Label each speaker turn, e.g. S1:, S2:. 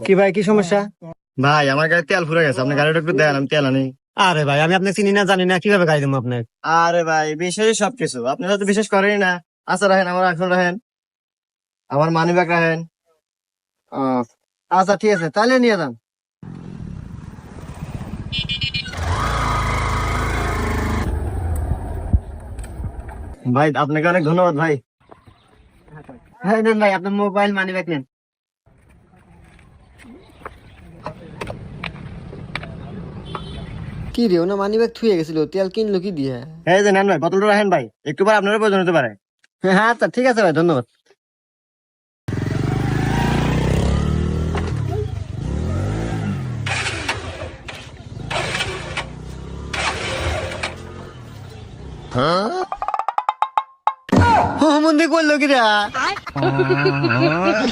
S1: কি ভাই, কি সমস্যা?
S2: ভাই আমার গাড়ি তেল ফুরে গেছে, আপনি গাড়িটা একটু দেন, আমি তেল আনি।
S1: আরে ভাই, আমি আপনাকে চিনি না, জানি না, কিভাবে গাড়ি দেবো আপনাকে?
S2: আরে ভাই বিশ্বাসই সবকিছু, আপনারা তো বিশ্বাস করেনই না। আচ্ছা রাখেন, আমার এখন রাখেন, আমার মানি ব্যাগ রাখেন। আহ, আচ্ছা ঠিক আছে, তাহলে নিয়ে যান। ভাই আপনাকে অনেক ধন্যবাদ ভাই। হ্যাঁ নেন ভাই, আপনার মোবাইল মানি ব্যাগ নেন।
S3: কি রে, ওনা মানি ব্যাগ থুয়ে গেছিল, তেল কিনলো কি দিয়ে?
S2: এই যে নেন ভাই, বোতলটা রাখেন ভাই, একটু পর আপনারও প্রয়োজন হতে পারে।
S1: হ্যাঁ আচ্ছা ঠিক আছে ভাই, ধন্যবাদ।
S3: ও মন্দির করলো কি রে?